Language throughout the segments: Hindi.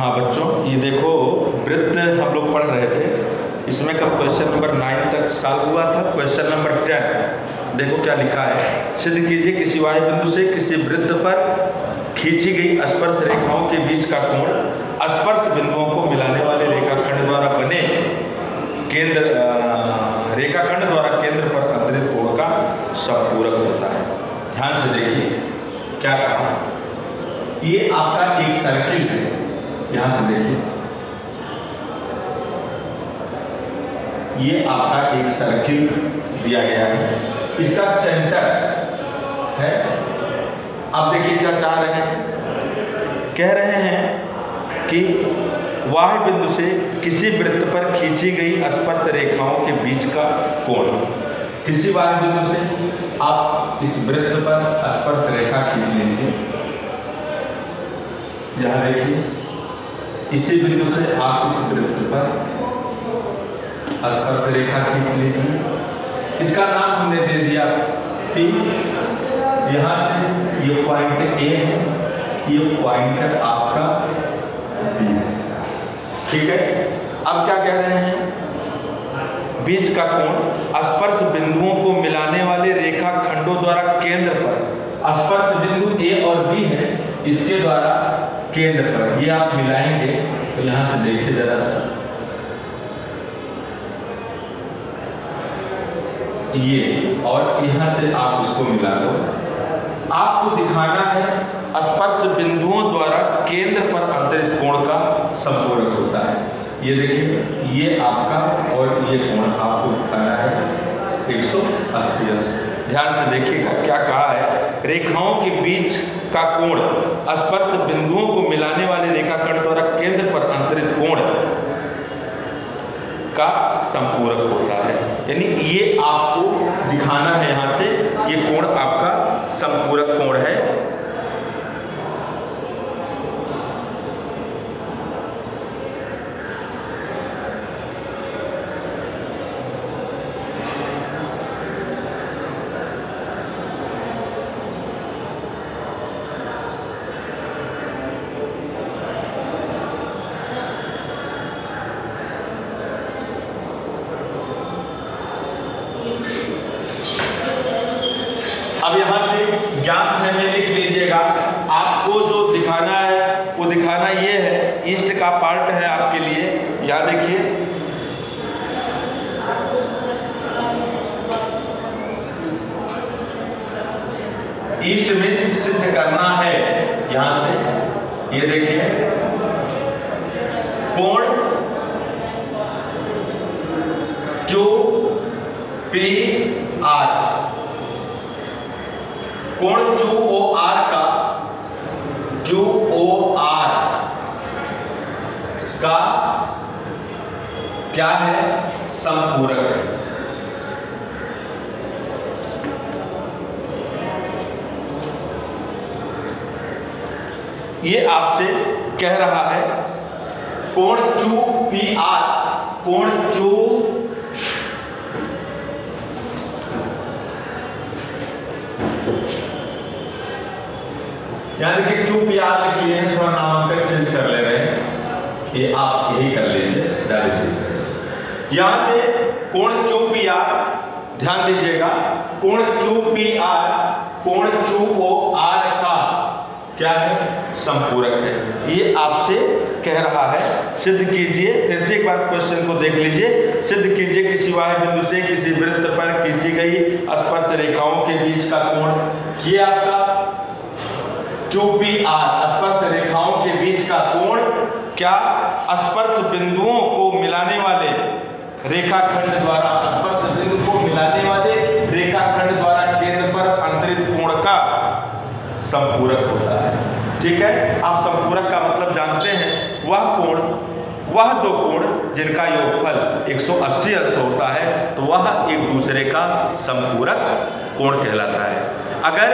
हाँ बच्चों, ये देखो वृत्त हम लोग पढ़ रहे थे, इसमें का क्वेश्चन नंबर 9 तक सॉल्व हुआ था। क्वेश्चन नंबर 10 देखो क्या लिखा है। सिद्ध कीजिए किसी वाह्य बिंदु से किसी वृत्त पर खींची गई स्पर्श रेखाओं के बीच का कोण स्पर्श बिंदुओं को मिलाने वाले रेखाखंड द्वारा बने केंद्र रेखाखंड द्वारा केंद्र पर अंतरित कोण का समपूरक होता है। ध्यान से देखिए क्या कहा। ये आपका एक सर्किल है, यहां से देखिए, ये आपका एक सर्किल दिया गया है, इसका सेंटर है। अब देखिए क्या चाह रहे हैं, कह रहे हैं कि वाह्य बिंदु से किसी वृत्त पर खींची गई स्पर्श रेखाओं के बीच का कोण। किसी वाह्य बिंदु से आप इस वृत्त पर स्पर्श रेखा खींच लीजिए, यहां देखिए, इसी बिंदु से आप इस वृत्त पर स्पर्श रेखा खींच लीजिए। इसका नाम हमने दे दिया P। यहां से ये पॉइंट A है, ये पॉइंट आपका B है, ठीक है। अब क्या कह रहे हैं, बीच का कोण स्पर्श बिंदुओं को मिलाने वाले रेखा खंडों द्वारा केंद्र पर, स्पर्श बिंदु A और B है, इसके द्वारा केंद्र पर, ये आप मिलाएंगे तो यहां से देखिए जरा सा, ये और यहां से आप इसको मिला लो। आपको दिखाना है स्पर्श बिंदुओं द्वारा केंद्र पर अंतरित कोण का समपूरक होता है। ये देखिए, ये आपका और ये कोण आपको दिखाना है 180 अंश। ध्यान से देखिएगा क्या कहा है, रेखाओं के बीच का कोण स्पर्श बिंदुओं को मिलाने वाले रेखाखंड द्वारा केंद्र पर अंतरित कोण का संपूरक होता है। यानी ये आपको दिखाना है, यहां से ये कोण आपका संपूरक कोण है। अब यहां से ज्ञात है में लिख लीजिएगा। आपको जो दिखाना है वो दिखाना ये है, ईस्ट का पार्ट है आपके लिए, याद देखिए, ईस्ट में सिद्ध करना है। यहां से ये देखिए, कोण QPR, कोण QOR का क्या है, समपूरक है। ये आपसे कह रहा है कोण QPR, कोण Q यानी कि QPR लिख लिए हैं, थोड़ा नामांकन चेंज कर ले रहे हैं, ये आप यही कर लीजिए डायरेक्ट। यहां से कोण QPR, ध्यान दीजिएगा, कोण QPR कोण QOR का क्या है, संपूरक है। ये आपसे कह रहा है सिद्ध कीजिए। फिर से एक बार क्वेश्चन को देख लीजिए। सिद्ध कीजिए किसी वाह्य बिंदु से किसी वृत्त पर खींची गई स्पर्श रेखाओं के बीच का कोण। ये आपका QPR, स्पर्श रेखाओं के बीच का कोण क्या, स्पर्श बिंदुओं को मिलाने वाले रेखाखंड द्वारा, स्पर्श बिंदु को मिलाने वाले रेखाखंड द्वारा केंद्र पर अंतरित कोण का संपूरक होता है। ठीक है, आप संपूरक का मतलब जानते हैं, वह कोण, वह दो कोण जिनका योगफल 180 अंश होता है, तो वह एक दूसरे का संपूरक कोण कहलाता है। अगर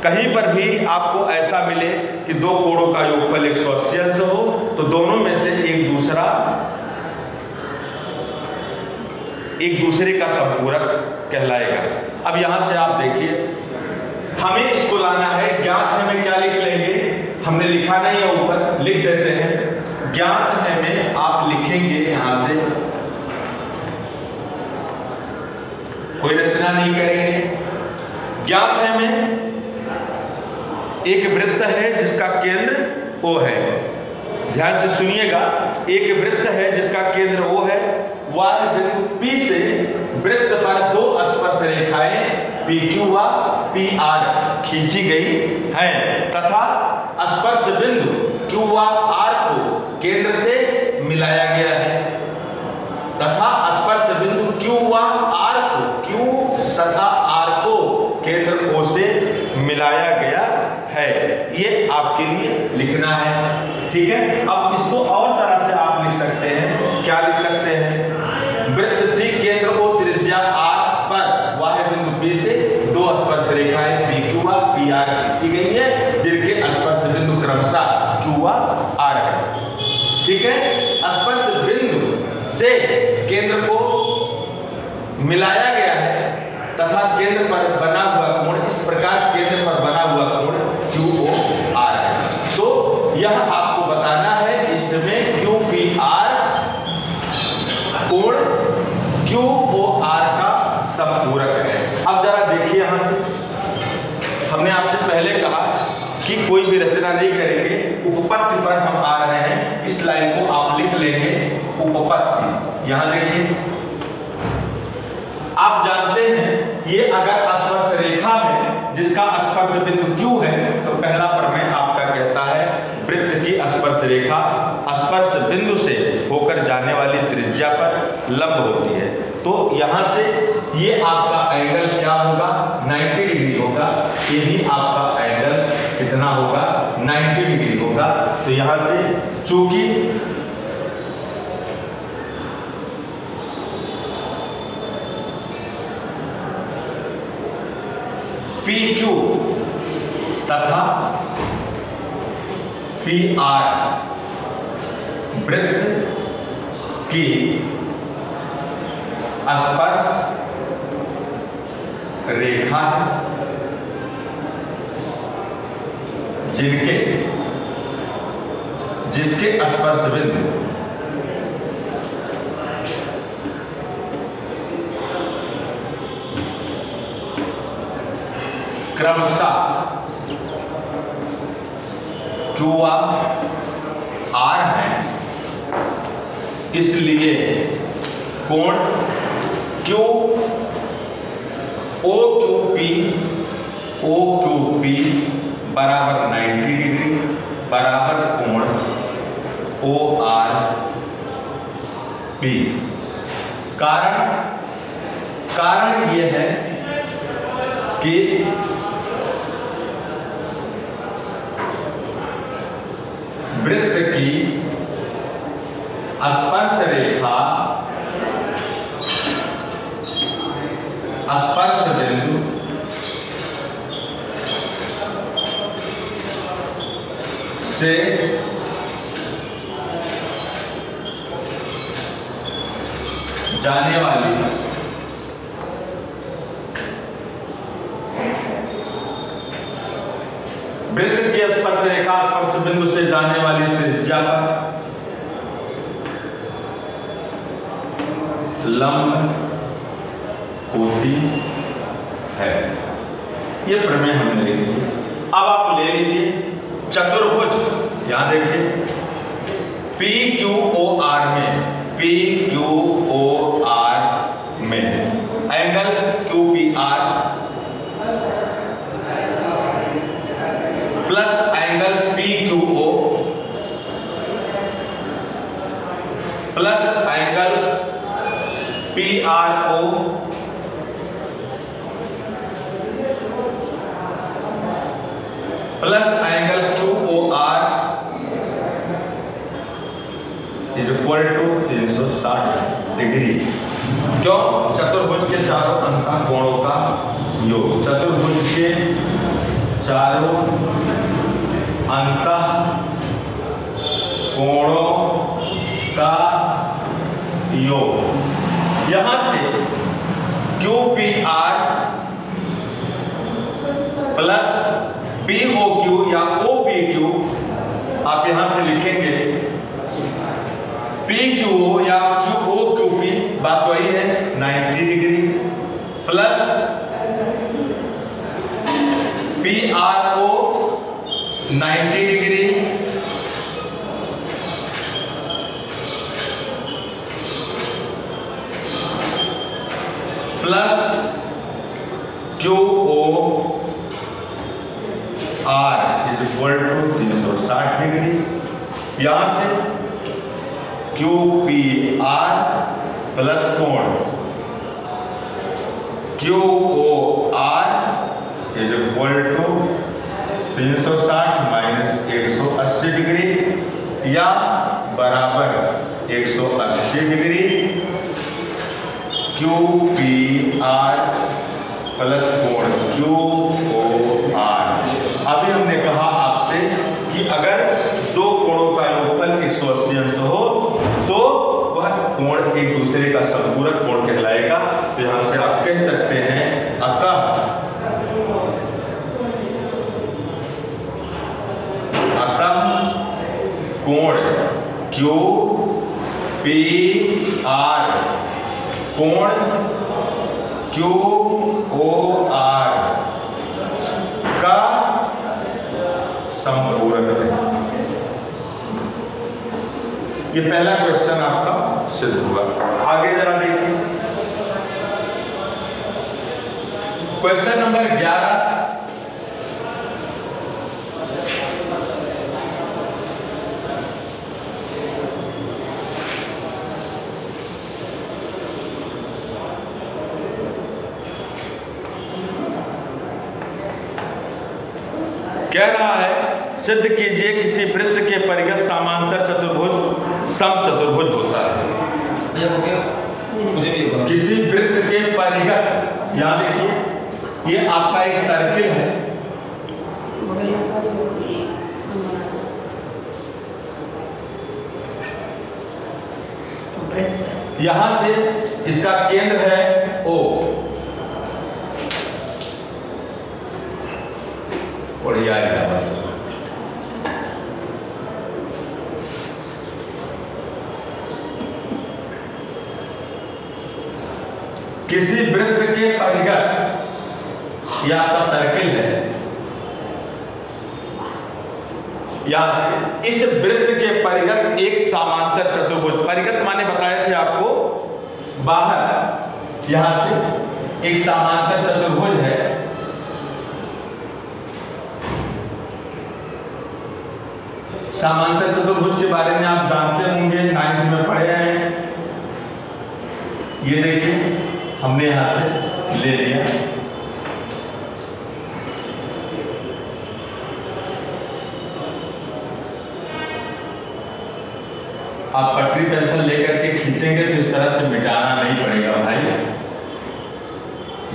कहीं पर भी आपको ऐसा मिले कि दो कोणों का योगफल 180 अंश हो, तो दोनों में से एक दूसरे का संपूरक कहलाएगा। अब यहां से आप देखिए, हमें इसको लाना है, ज्ञात है में क्या लिख लेंगे, हमने लिखा नहीं है, ऊपर लिख देते हैं। ज्ञात है में आप लिखेंगे यहां से, कोई रचना नहीं करेंगे। ज्ञात है में एक वृत्त है जिसका केंद्र O है। ध्यान से सुनिएगा, एक वृत्त है जिसका केंद्र O है। वह बिंदु P से वृत्त पर दो स्पर्श रेखाएं PQ व PR खींची गई हैं तथा स्पर्श बिंदु Q व R को केंद्र से मिलाया गया है तथा स्पर्श बिंदु Q व R को Q तथा R को केंद्र O से मिलाया गया है। ये आपके लिए लिखना है, ठीक है। अब इसको और तरह से आप लिख सकते हैं। क्या लिख सकते हैं? वृत्त C केंद्र O त्रिज्या R पर वह बिंदु P से दो स्पर्श रेखाएं PQ व PR खींची गई है जिनके स्पर्श बिंदु क्रमशः Q व R है, ठीक है। स्पर्श बिंदु से केंद्र को मिलाया गया है तथा केंद्र पर बना हुआ कोण, इस प्रकार केंद्र पर बना हुआ कोण QOR है। तो यह आपको बताना है कि इसमें QPR कोण QOR का समपूरक है। अब जरा देखिए यहां से, हमने आपसे पहले कहा कि कोई भी रचना नहीं करेंगे, उपपत्ति पर हम आ रहे हैं। इस लाइन को आप लिख लेंगे उपपत्ति। यहां देखिए, आप जानते हैं ये अगर स्पर्श रेखा है जिसका स्पर्श बिंदु Q है तो पहला प्रमेय आपका कहता है वृत्त की स्पर्श रेखा स्पर्श बिंदु से होकर जाने वाली त्रिज्या पर लंब होती है। तो यहां से ये आपका एंगल क्या होगा? 90 डिग्री होगा। ये भी आपका एंगल कितना होगा? 90 डिग्री होगा। तो यहां से चूंकि PQ तथा PR वृत्त की स्पर्श रेखा है जिसके स्पर्श बिंदु क्रमशः Q व R है, इसलिए कोण OQP बराबर 90 डिग्री बराबर कोण ORP। कारण यह है कि वृत्त की स्पर्श रेखा स्पर्श बिंदु से जाने वाली वृत्त की स्पर्श रेखा स्पर्श बिंदु से जाने वाली त्रिज्या पर लंब होती है। ये प्रमेय हमने लिख दिया। अब आप ले लीजिए चतुर्भुज। यहां देखिए PQOR में angle QPR plus angle PQO plus angle PRO plus angle QOR is equal to 360 degree. क्यों? चतुर्भुज के चारों अंक कोणों का योग। चतुर्भुज के चारों अंक कोणों का योग। यहां से QPR प्लस POQ या OPQ आप यहां से लिखेंगे पी क्यू ओ या क्यू ओ क्यू पी, बात वही है 90 degree, plus P R O 90 degree, plus Q O R is equal to 360 degree. यहां से क्यू पी आर प्लस कोण Q O R is equal to 360 minus 180 degree या बराबर 180 degree. Q P R plus कोण क्यू ओ आर। अभी हमने कहा आपसे कि अगर दो कोणों का योगफल 180 अंश हो तो वह कोण एक दूसरे का संपूरक कोण कहलाएगा। तो यहां से आप कह सकते हैं अतः कोण क्यू पी आर कोण क्यू ओ आर का संपूरक है। ये पहला क्वेश्चन आपका सिद्ध हुआ। आगे जरा देखिए क्वेश्चन नंबर 11। कह रहा है सिद्ध कीजिए किसी वृत्त के परिगत समांतर चतुर्भुज समचतुर्भुज होता है। मुझे भी किसी वृत्त के परिगत, यहां देखिए ये आपका एक सर्किल है, यहां से इसका केंद्र है O और किसी वृत्त के परिगत, यह आपका सर्किल है, यहां से इस वृत्त के परिगत एक समांतर चतुर्भुज, परिगत माने बताए थे आपको बाहर, यहां से एक समांतर चतुर्भुज है। समांतर चतुर्भुज के बारे में आप जानते होंगे, 9th में पढ़े हैं। ये देखिए हमने यहां से ले लिया, आप पटरी पेंसिल लेकर के खींचेंगे तो इस तरह से मिटाना नहीं पड़ेगा भाई।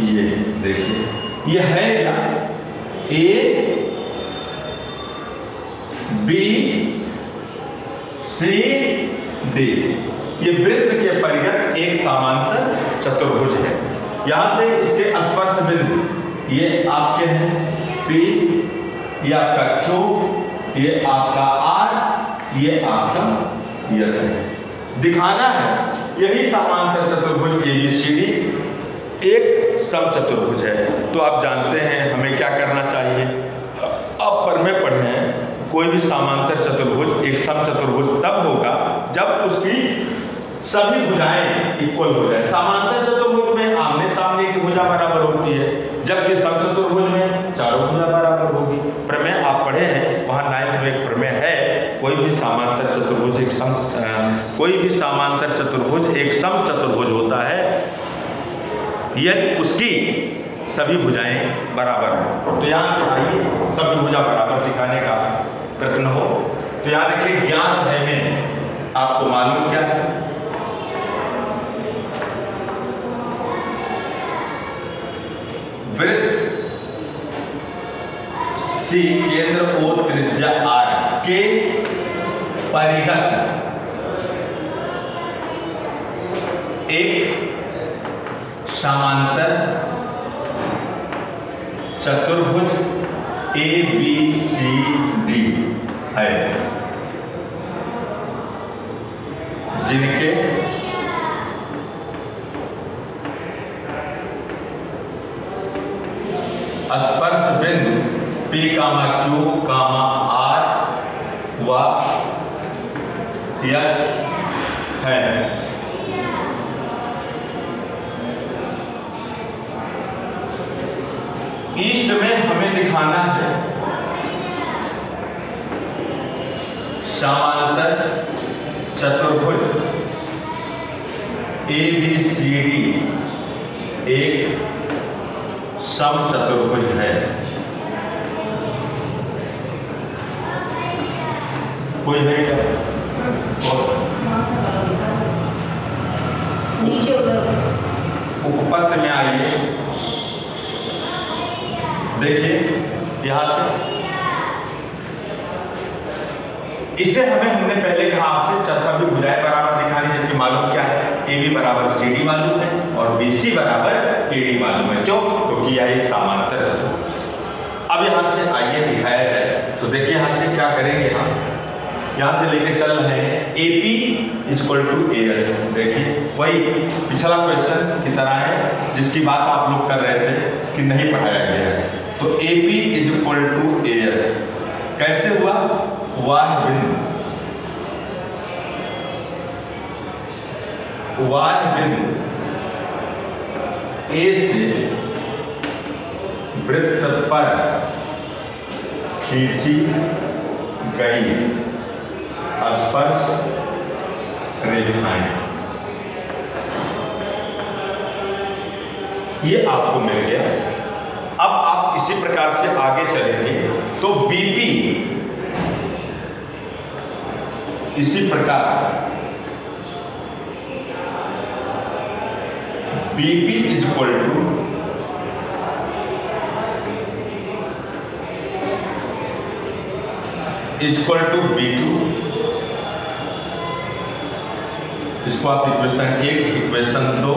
ये देखिए ये है क्या, ए बी सी डी, ये वृत्त के परिगत एक समांतर चतुर्भुज है। यहां से इसके स्पर्श बिंदु ये आपके हैं P, ये आपका Q, ये आपका R, ये आपका S है। दिखाना है यही समांतर चतुर्भुज ABCD एक समचतुर्भुज है। तो आप जानते हैं हमें क्या करना चाहिए, आप पर में पढ़े हैं कोई भी समांतर चतुर्भुज एक समचतुर्भुज तब होगा जब उसकी सभी भुजाएं इक्वल हो जाए। समांतर चतुर्भुज में आमने सामने की भुजा बराबर होती है, जबकि समचतुर्भुज में चारों भुजा बराबर होगी। प्रमेय आप पढ़े हैं, वहां 9th में एक प्रमेय है, कोई भी समांतर चतुर्भुज एक समचतुर्भुज होता है यदि उसकी सभी भुजाएं बराबर हो। तो यहां से आइए सभी भुजा बराबर दिखाने का प्रयत्न हो। तो यहां देखिए ज्ञात है में आपको मालूम क्या है, वृत्त सी केंद्र O त्रिज्या R के परिगत एक समांतर चतुर्भुज ABCD है। जिनके स्पर्श बिंदु P, Q, R व S है। ईस्ट में हमें दिखाना है समांतर चतुर्भुज ABCD एक समचतुर्भुज है। कोई है क्या? नीचे उपपत्ति में आइए, देखिए यहां से इसे हमने पहले कहा आपसे सभी भुजाएं बराबर दिखानी, जबकि मालूम क्या है, AB बराबर CD मालूम है और BC बराबर AD मालूम है। क्यों? क्योंकि यह एक समांतर चतुर्भुज। अब यहां से आइए दिखाया जाए, तो देखिए यहां से क्या करेंगे, हम यहां से लेके चल रहे हैं AP = AS। देखिए वही पिछला क्वेश्चन की तरह है जिसकी बात आप लोग कर रहे थे कि नहीं पढ़ाया गया है। तो AP = AS कैसे हुआ? वाह बिंदु A से वृत्त पर खींची गई स्पर्श रेखाएं, ये आपको मिल गया। अब आप इसी प्रकार से आगे चलेंगे तो BP इसी प्रकार BP = BQ। इसको आप इक्वेशन 1 इक्वेशन 2,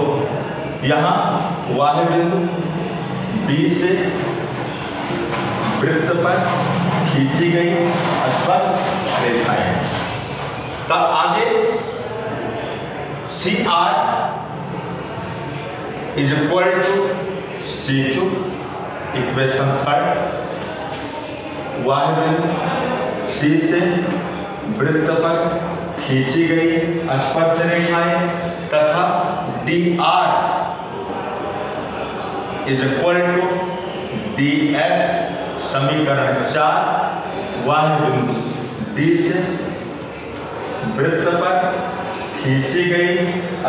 यहां वाह बिंदु B से वृत्त पर खींची गई स्पर्श रेखाएं। तब आगे CR = CQ इक्वेशन 3, वाह बिंदु C से वृत्त पर खींची गई स्पर्श रेखाएं तथा DR = DS समीकरण 4, वाह बिंदु D से वृत्त पर खींची गई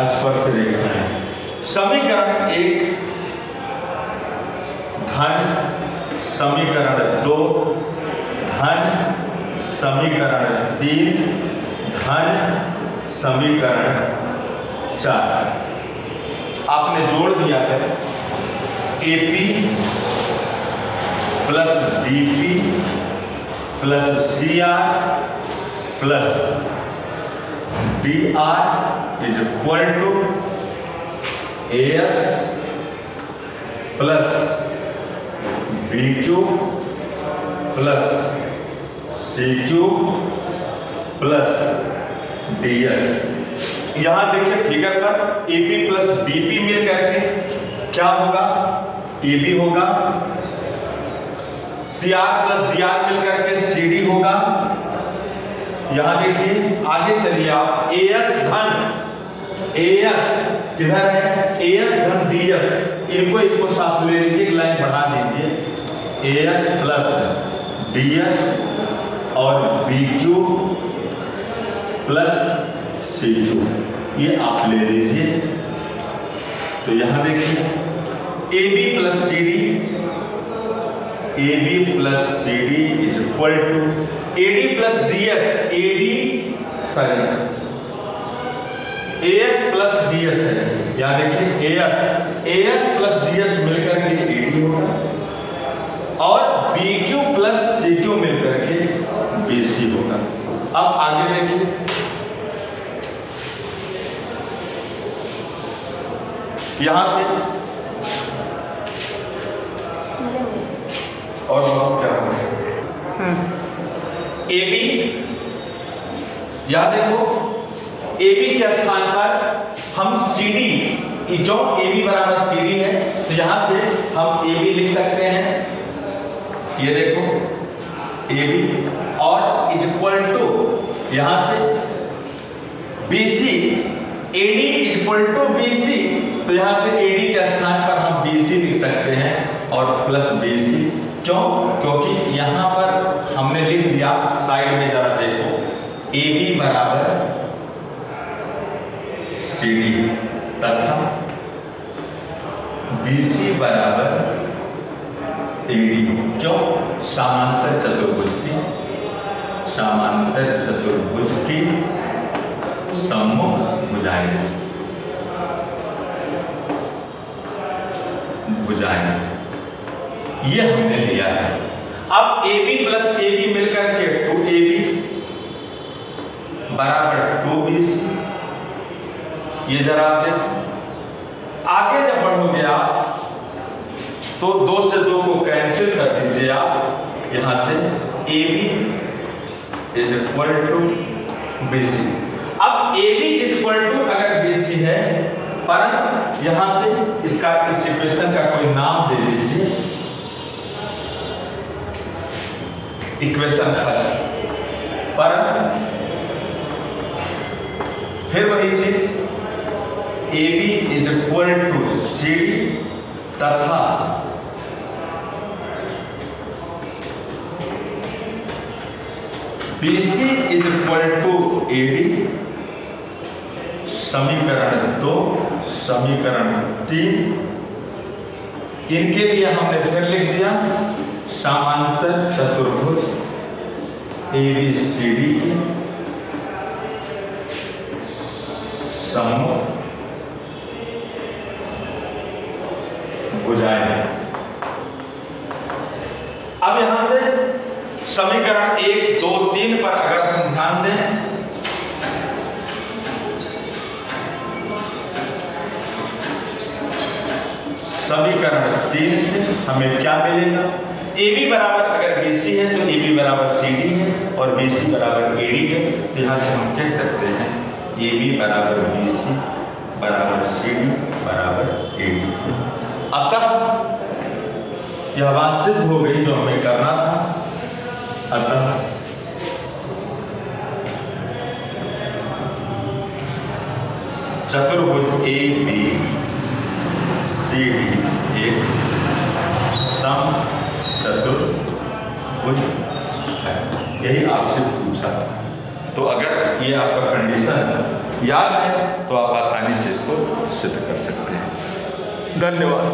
स्पर्श रेखाएं। समीकरण 1 धन समीकरण 2 धन समीकरण 3 धन समीकरण 4 आपने जोड़ दिया है। AP + BP + CR + DR = AS + BQ + CQ + DS। यहां देखिए फिगर पर AP + BP मिल करके क्या होगा? AB होगा, CR + DR मिल करके CD होगा। यहां देखिए आगे चलिए आप AS धन AS किधर है? AS धन DS, इनको साथ ले लीजिए, एक लाइन बढ़ा दीजिए। AS + DS और BQ + CQ ये आप ले लीजिए। तो यहां देखिए AB + CD = AD + DS AS + DS है। यहां देखिए AS + DS मिलकर के AD होगा और BQ + CQ मिलकर के BC होगा। अब आगे देखिए यहां से और क्या होगा? AB यहां देखो AB के स्थान पर हम CD, जो AB बराबर CD है, तो यहां से हम AB लिख सकते हैं, ये देखो AB, और इक्वल टू यहां से BC, AD equal to BC, तो यहां से AD के स्थान पर हम BC लिख सकते हैं और प्लस BC। क्यों? क्योंकि यहां पर हमने लिख दिया, साइड में जरा देखो, AB बराबर CD तथा BC बराबर AD। क्यों? समांतर चतुर्भुज की सम्मुख भुजाएं ये हमने लिया है। अब AB प्लस AB मिलकर के 2AB बराबर 2BC, ये जरा आप देखो। आगे जब बढ़ोगे आप तो 2 से 2 को कैंसिल कर दीजिए आप, यहां से AB is equal to BC। अब AB इज इक्वल टू अगर BC है, पर यहां से इसका इस इक्वेशन का कोई नाम दे दीजिए, इक्वेशन फर्स्ट, पर फिर वही चीज AB is equal to CD तथा BC is equal to AD। समीकरण 2, समीकरण 3, इनके लिए हमने फिर लिख दिया समांतर चतुर्भुज ABCD की सम्मुख भुजाएं। अब यहां से समीकरण 1, 2, 3 पर अगर हम ध्यान दें, समीकरण 3 से हमें क्या मिलेगा? AB बराबर अगर BC है तो AB बराबर CD है और BC बराबर AD है, तो यहाँ से हम कह सकते हैं AB बराबर BC बराबर CD बराबर AD। अतः यह बात सिद्ध हो गई जो हमें करना था। अतः चतुर्भुज ABCD एक समचतुर्भुज है, यही आपसे पूछा। तो अगर ये आपका कंडीशन याद है तो आप आसानी से इसको सिद्ध कर सकते हैं। धन्यवाद।